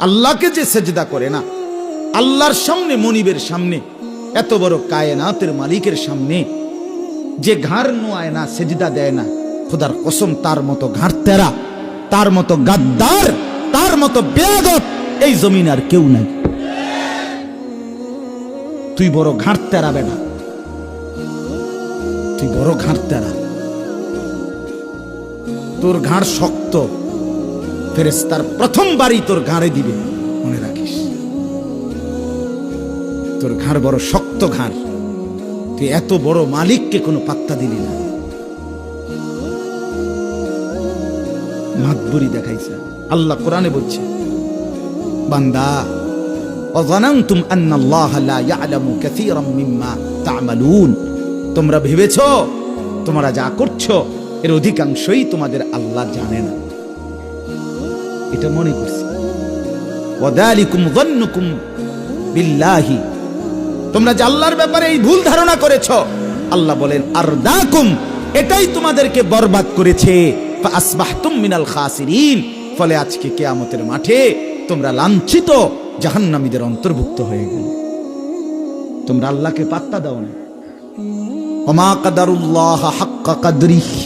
আল্লাহকে যে সেজদা করে না, আল্লাহর সামনে, মনিবের সামনে, এত বড় কায়নাতের মালিকের সামনে যে ঘাড় নোয়ায় না, সেজদা দেয় না, খোদার কসম তার মতো ঘাড় তেরা, তার মতো গাদ্দার, তার মতো বেয়াদব এই জমিন আর কেউ নাই। তুই বড় ঘাড় তেরা বেটা, তুই বড় ঘাড় তেরা, তোর ঘাড় শক্ত, ফেরেশতার প্রথম বাড়ি তোর ঘাড়ে দিবে, মনে রাখিস। তোর ঘাড় বড় শক্ত ঘাড়, তুই এত বড় মালিককে কোনো পাত্তা দিলি না। মাতবুরি দেখাইছে। আল্লাহ কোরআনে বলছে, বান্দা অযানানতুম আন্নাল্লাহা লা ইয়ালামু কাসীরাম মিম্মা তা'মালুন, তোমরা ভেবেছো তোমরা যা করছো এর অধিকাংশই তোমাদের আল্লাহ জানে না, এটা মনে করছি। ওয়াদালিকুম যান্নুকুম বিল্লাহি, তোমরা যে আল্লাহর ব্যাপারে এই ভুল ধারণা করেছো, আল্লাহ বলেন আরদাকুম, এটাই তোমাদেরকে বরবাদ করেছে। ফাসবাহতুম মিনাল খাসিরিন, ফলে আজকে কিয়ামতের মাঠে তোমরা লাঞ্ছিত জাহান্নামীদের অন্তর্ভুক্ত হয়ে গেলে। তোমরা আল্লাহকে পাত্তা দাও না। ওমা কাদারুল্লাহ হাক্কা কদরিহি,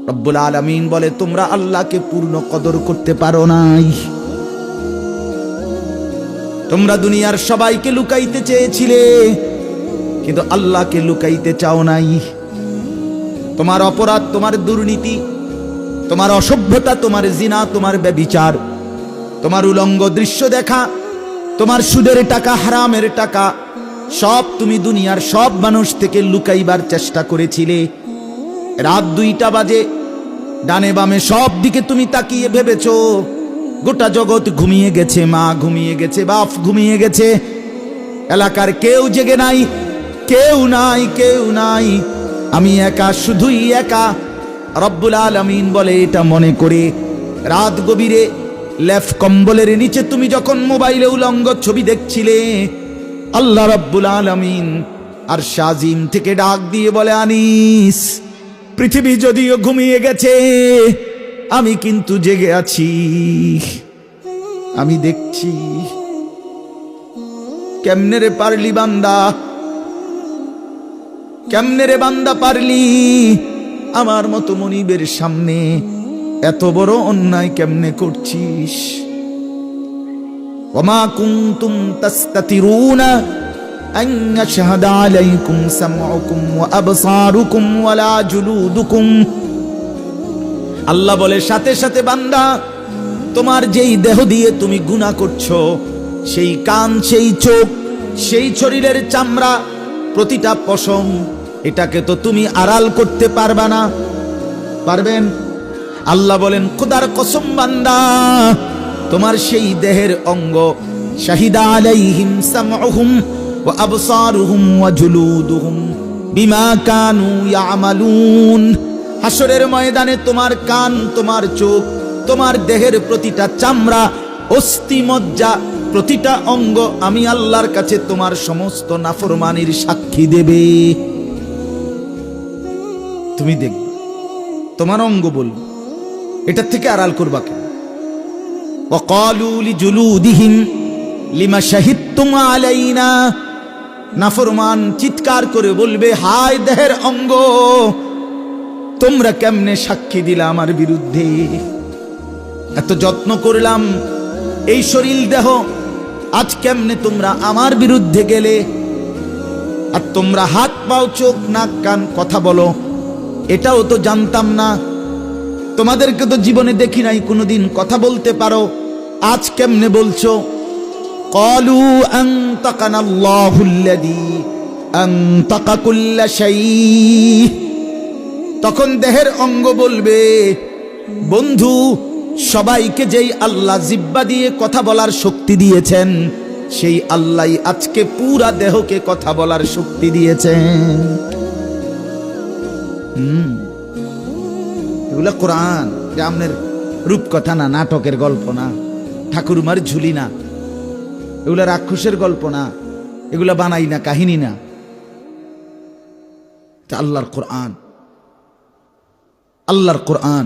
রব্বুল আলামিন বলে তোমরা আল্লাহকে পূর্ণ কদর করতে পারো নাই। তোমরা দুনিয়ার সবাইকে লুকাইতে চেয়েছিলে, কিন্তু আল্লাহকে লুকাইতে চাও নাই। তোমার অপরাধ, তোমার দুর্নীতি, তোমার অসভ্যতা, তোমার জিনা, তোমার ব্যভিচার, তোমার উলঙ্গ দৃশ্য দেখা, তোমার সুদের টাকা, হারামের টাকা, সব তুমি দুনিয়ার সব মানুষ থেকে লুকাইবার চেষ্টা করেছিলে। রাত 2টা বাজে, ডানে বামে সব দিকে তুমি তাকিয়ে ভেবেছো গোটা জগৎ ঘুমিয়ে গেছে, মা ঘুমিয়ে গেছে, বাপ ঘুমিয়ে গেছে, এলাকার কেউ জেগে নাই, কেউ নাই, কেউ নাই, আমি একা, শুধুই একা। রব্বুল আলামিন বলে এটা মনে করে রাত গভীরে লেফ কম্বলের নিচে তুমি যখন মোবাইলে উলঙ্গ ছবি দেখছিলে, আল্লাহ রব্বুল আলামিন আর শাজিম থেকে ডাক দিয়ে বলে, আনিস, পৃথিবী যদিও ঘুমিয়ে গেছে, আমি কিন্তু জেগে আছি, আমি দেখছি। কেমনে রে পারলি বান্দা, কেমনে রে বান্দা পারলি আমার মতো মনিবের সামনে এত বড় অন্যায় কেমনে করছিস? ওমা কুনতুম তাস্তাতিরুনা আন ইয়াশহাদা আলাইকুম সামউকুম ওয়া আবসারুকুম ওয়ালা জুলুদুকুম। আল্লাহ বলে সাথে সাথে বান্দা, তোমার যেই দেহ দিয়ে তুমি গুনাহ করছো, সেই কান, সেই চোখ, সেই শরীরের চামড়া, প্রতিটা পশম, এটাকে তো তুমি আড়াল করতে পারবা না। পারবেন? আল্লাহ বলেন খোদার কসম বান্দা, তোমার সেই দেহের অঙ্গ, শাহিদা আলাইহিম সামউহুম ওয়া আবসারুহুম ওয়া জুলুদুহুম বিমা কানু ইয়ামালুন। হাসরের ময়দানে তোমার কান, তোমার চোখ, তোমার দেহের প্রতিটা চামড়া, অস্থি, মজ্জা, প্রতিটা অঙ্গ আমি আল্লাহর কাছে তোমার সমস্ত নাফরমানির সাক্ষী দেবে। তুমি দেখবে, তোমার অঙ্গ বলবে, এটার থেকে আড়াল করবা কেন? ওয়াকালু লিজুলুদিহিম লিমা শাহিদতুম আলাইনা, নাফরমান চিৎকার করে বলবে, হায় দেহের অঙ্গ, তোমরা কেমনে সাক্ষী দিলা আমার বিরুদ্ধে? এত যত্ন করলাম এই শরীর দেহ, আজ কেমনে তোমরা আমার বিরুদ্ধে গেলে? আর তোমরা হাত পাও, চোখ, নাক, কান, কথা বলো, এটাও তো জানতাম না। তোমাদেরকে তো জীবনে দেখি নাই কোনোদিন কথা বলতে পারো, আজ কেমনে বলছো? ক্বালু আনতাকানাল্লাহুল্লাযী আনতাকা কুল্লা শাই। তখন দেহের অঙ্গ বলবে, বন্ধু, সবাইকে যেই আল্লাহ জিহ্বা দিয়ে কথা বলার শক্তি দিয়েছেন, সেই আল্লাহই আজকে পুরা দেহকে কথা বলার শক্তি দিয়েছেন। এগুলা কোরআন, যে আপনার রূপকথা না, নাটকের গল্প না, ঠাকুরমার ঝুলি না, এগুলা রাক্ষসের গল্প না, এগুলা বানাই না, কাহিনী না, আল্লাহর কোরআন, আল্লাহর কোরআন।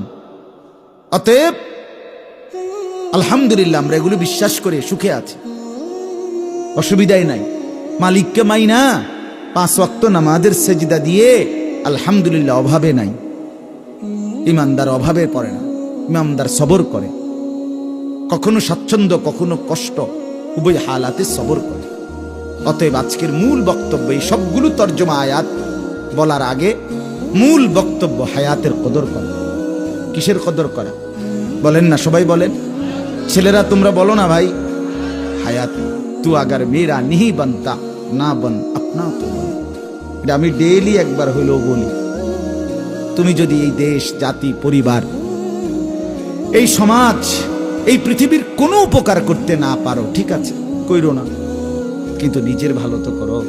অতএব আলহামদুলিল্লাহ, আমরা এগুলো বিশ্বাস করে সুখে আছি, অসুবিধাই নাই। মালিককে মাই না, 5 ওয়াক্ত নামাজের সেজদা দিয়ে আলহামদুলিল্লাহ, অভাবে নাই। ইমানদার অভাবে পড়ে না, ইমানদার সবর করে, কখনো স্বাচ্ছন্দ্য কখনো কষ্ট, উভয় হালাতে সবর করে। অতএব আজকের মূল বক্তব্য, এই সবগুলো তর্জমা আয়াত বলার আগে মূল বক্তব্য হায়াতের কদর করা। কিসের কদর করা বলেন না, সবাই বলেন। ছেলেরা তোমরা বলো না ভাই, হায়াত তু আগার মেরা নিহি বানতা না বন আপনা তো। এটা আমি ডেইলি একবার হইলেও বলি। তুমি যদি এই দেশ, জাতি, পরিবার, এই সমাজ, এই পৃথিবীর কোনো উপকার করতে না পারো, ঠিক আছে, কইরো না, কিন্তু নিজের ভালো তো করো।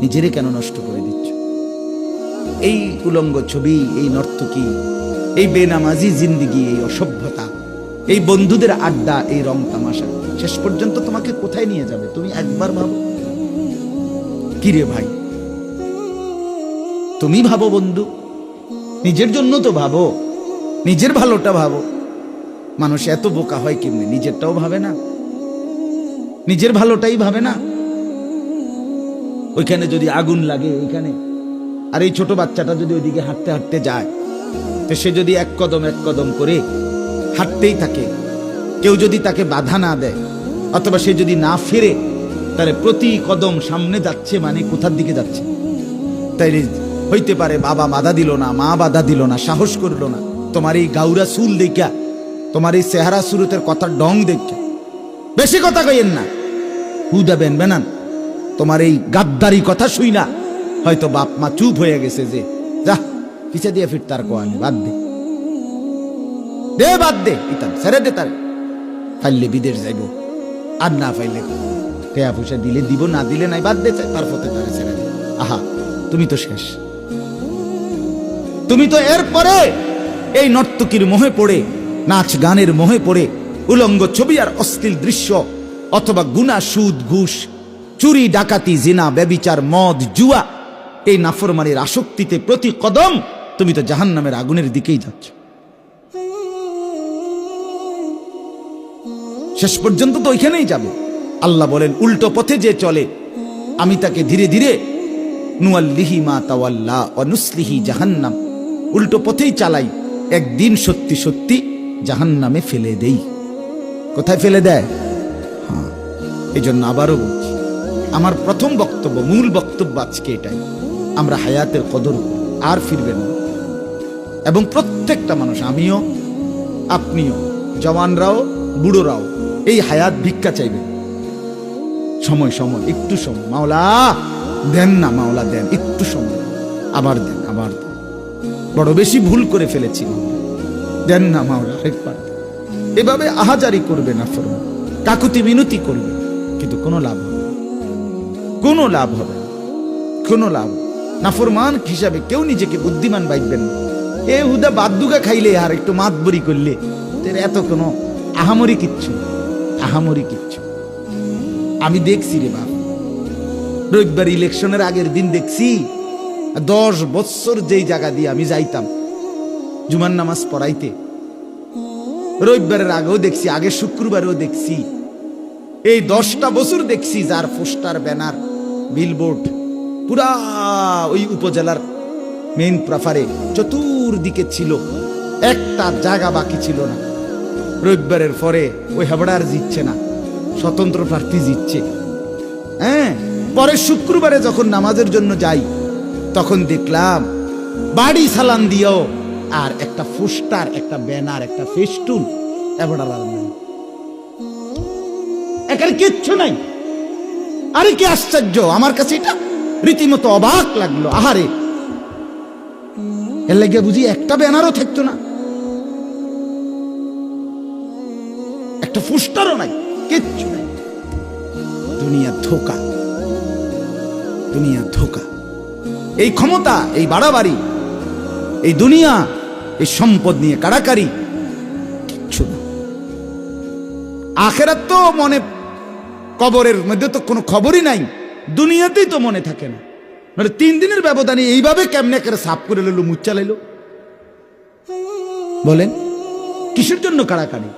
নিজেরে কেন নষ্ট করে দিচ্ছ? এই উলঙ্গ ছবি, এই নর্তকী, এই বেনামাজি জিন্দিগি, এই অসভ্যতা, এই বন্ধুদের আড্ডা, এই রং তামাশা শেষ পর্যন্ত তোমাকে কোথায় নিয়ে যাবে? তুমি একবার ভাবো। কি রে ভাই, তুমি ভাবো বন্ধু, নিজের জন্য তো ভাবো, নিজের ভালোটা ভাবো। মানুষ এত বোকা হয় কেমনে? নিজেরটাও ভাবে না, নিজের ভালোটাই ভাবে না। ওইখানে যদি আগুন লাগে ওইখানে, আর এই ছোট বাচ্চাটা যদি ওইদিকে হাঁটতে হাঁটতে যায়, তো সে যদি এক কদম করে হাঁটতেই থাকে, কেউ যদি তাকে বাধা না দেয়, অথবা সে যদি না ফিরে, তাহলে প্রতি কদম সামনে যাচ্ছে মানে কোথার দিকে যাচ্ছে? তাই হইতে পারে বাবা বাধা দিল না, মা বাধা দিল না, সাহস করলো না। তোমার এই গাউরা চুল দেখা, তোমার এই চেহারা সুরতের কথা ডং দেখা, বেশি কথা কইেন না, হুদা বেন বেনান। তোমার এই গাদ্দারি কথা শুই না হয়তো বাপ মা চুপ হয়ে গেছে, যে যা পিছে দিয়ে ফির তার কোয়ানি বাদ দে, দে বাদ দে, ইতান ছেড়ে দে, তার ফাইলে বিদেশ যাইব, আর না ফাইলে টেয়া পয়সা দিলে দিব, না দিলে নাই, বাদ দে, তার পথে তারে ছেড়ে দে। আহা, তুমি তো শেষ। তুমি তো এরপরে এই নর্তকীর মোহে পড়ে, নাচ গানের মোহে পড়ে, উলঙ্গ ছবি আর অশ্লীল দৃশ্য, অথবা গুনাহ, সুদ, ঘুষ, চুরি, ডাকাতি, জিনা, ব্যভিচার, মদ, জুয়া, এই নাফরমানির আসক্তিতে প্রতি কদম তুমি তো জাহান্নামের আগুনের দিকেই যাচ্ছ। শেষ পর্যন্ত তো ওইখানেই যাবে। আল্লাহ বলেন, উল্টো পথে যে চলে আমি তাকে ধীরে ধীরে নুয়াল্লিহি মা তাওয়াল্লা ওয়া নুসলিহি জাহান্নাম, উল্টো পথেই চালাই, একদিন সত্যি সত্যি জাহান্নামে ফেলে দেই। কোথায় ফেলে দেয়? হ্যাঁ, এই জন্য আবারও বলছি, আমার প্রথম বক্তব্য, মূল বক্তব্য আজকে এটাই, আমরা হায়াতের কদর আর ফিরবেন না। এবং প্রত্যেকটা মানুষ, আমিও, আপনিও, জওয়ানরাও, বুড়োরাও এই হায়াত ভিক্ষা চাইবেন। সময় সময়, একটু সময়, মাওলা দেন না, মাওলা দেন, একটু সময়, আবার দেন, আবার দেন, বড় বেশি ভুল করে ফেলেছি, দেন না মাওলা আরেকবার। এভাবে আহাজারি করবে না, ফরমান কাকুতি মিনতি করবে, কিন্তু কোনো লাভ হবে, কোনো লাভ হবে, কোনো লাভ। নাফরমান হিসাবে কেউ নিজেকে বুদ্ধিমান ভাববেন না। এ হুদা বাদুগা খাইলে আর একটু মাতবরি করলে এত কোনো আহামরি কিচ্ছু, আহামরি কিচ্ছু। আমি দেখছি রে বাপ, রবিবার ইলেকশনের আগের দিন দেখছি, 10 বছর যেই জায়গা দিয়ে আমি যাইতাম জুমার নামাজ পড়াইতে, রবিবারের আগেও দেখছি, আগে শুক্রবারেও দেখছি, এই 10টা বছর দেখছি, যার পোস্টার, ব্যানার, বিলবোর্ড পুরা ওই উপজেলার মেইন প্রাফারে চতুর্দিকে ছিল, একটা জায়গা বাকি ছিল না। রবিবারের পরে ওই হাবড়ার জিতছে না, স্বতন্ত্র প্রার্থী জিতছে। হ্যাঁ, পরে শুক্রবারে যখন নামাজের জন্য যাই, তখন দেখলাম বাড়ি সালান দিয়েও আর একটা পোস্টার, একটা ব্যানার, একটা ফেস্টুন, এবড়ার এখানে কিচ্ছু নাই। আরে কি আশ্চর্য, আমার কাছে এটা রীতিমতো অবাক লাগলো। আহারে, এর লাগে বুঝি একটা ব্যানারও থাকতো না, একটা পোস্টারও নাই, কিচ্ছু নাই। দুনিয়া ধোকা, দুনিয়া ধোকা। এই ক্ষমতা, এই বাড়াবাড়ি, এই দুনিয়া, এই সম্পদ নিয়ে কাড়াকাড়ি, কিচ্ছু না। আখেরাত তো মনে, কবরের মধ্যে তো কোনো খবরই নাই, দুনিয়াতেই তো মনে থাকে না। মানে 3 দিনের ব্যবধানে এইভাবে কেমনে করে সাফ করে লইল, মুচ্চা লাইল, বলেন কিসের জন্য কাড়াকাড়ি?